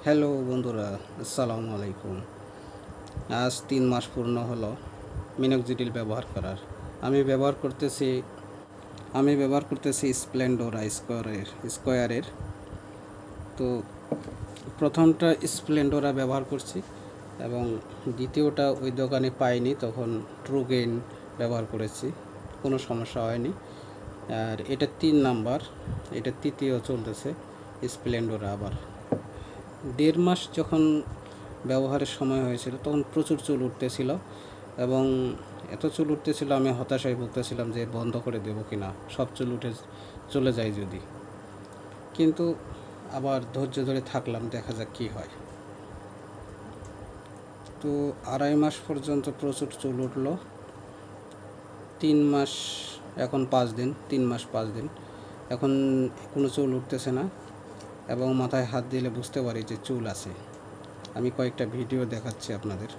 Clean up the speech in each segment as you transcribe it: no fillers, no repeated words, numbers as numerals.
Hello বন্ধুরা, আসসালামু আলাইকুম। আজ 3 মাস পূর্ণ হলো মিনক্সিডিল ব্যবহার করার। আমি ব্যবহার করতেছি স্প্লেন্ডোরা স্কোয়ারের। তো প্রথমটা স্প্লেন্ডোরা ব্যবহার করছি এবং দ্বিতীয়টা ওই দোকানে পাইনি, তখন ট্রুগেইন ব্যবহার করেছি, কোনো সমস্যা হয়নি। আর এটা 3 নাম্বার, এটা তৃতীয় চলতেছে স্প্লেন্ডোরা। আবার 1.5 মাস যখন ব্যবহারের সময় হয়েছিল তখন প্রচুর চুল উঠতেছিল এবং এত চুল উঠতেছিল আমি হতাশায় ভুগতেছিলাম যে বন্ধ করে দেবো কি না, সব চুল উঠে চলে যায় যদি। কিন্তু আবার ধৈর্য ধরে থাকলাম, দেখা যাক কী হয়। তো 2.5 মাস পর্যন্ত প্রচুর চুল উঠলো। 3 মাস এখন 5 দিন, 3 মাস 5 দিন এখন কোনো চুল উঠতেছে না এবং মাথায় হাত দিলে বুঝতে পারি যে চুল আছে। আমি কয়েকটা ভিডিও দেখাচ্ছি আপনাদের।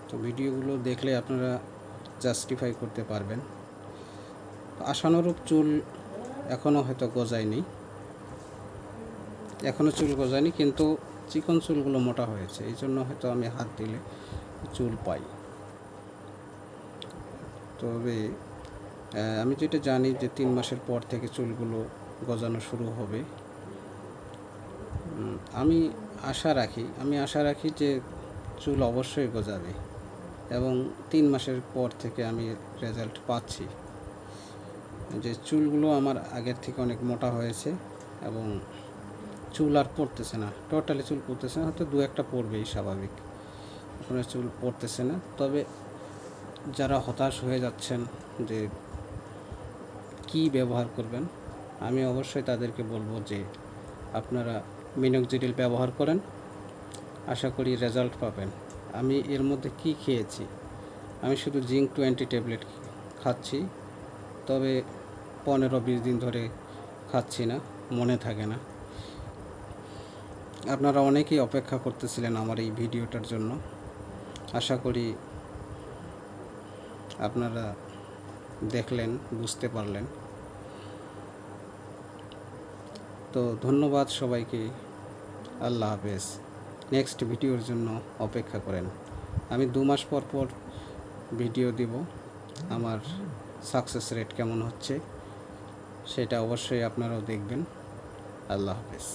তো ভিডিওগুলো দেখলে আপনারা জাস্টিফাই করতে পারবেন। আশানুরূপ চুল এখনও হয়তো গজায়নি, কিন্তু চিকন চুলগুলো মোটা হয়েছে, এই জন্য হয়তো আমি হাত দিলে চুল পাই। তবে আমি যেটা জানি যে 3 মাসের পর থেকে চুলগুলো গজানো শুরু হবে। আমি আশা রাখি যে চুল অবশ্যই গজাবে এবং 3 মাসের পর থেকে আমি রেজাল্ট পাচ্ছি যে চুলগুলো আমার আগের থেকে অনেক মোটা হয়েছে এবং চুল আর পড়তেছে না, টোটালি চুল পড়তেছে না, হয়তো 2-1টা পড়বেই স্বাভাবিক, এখন চুল পড়তেছে না। তবে যারা হতাশ হয়ে যাচ্ছেন যে কি ব্যবহার করবেন, আমি অবশ্যই তাদেরকে বলবো যে আপনারা মিনক্সিডিল ব্যবহার করেন, আশা করি রেজাল্ট পাবেন। আমি এর মধ্যে কি খেয়েছি, আমি শুধু জিঙ্ক 20 ট্যাবলেট খাচ্ছি, তবে 15-20 দিন ধরে খাচ্ছি না, মনে থাকে না। আপনারা অনেকেই অপেক্ষা করতেছিলেন আমার এই ভিডিওটার জন্য, আশা করি আপনারা দেখলেন, বুঝতে পারলেন। তো ধন্যবাদ সবাইকে, আল্লাহ হাফেজ। নেক্সট ভিডিওর জন্য অপেক্ষা করেন। আমি 2 মাস পর পর ভিডিও দিব, আমার সাকসেস রেট কেমন হচ্ছে সেটা অবশ্যই আপনারাও দেখবেন। আল্লাহ হাফেজ।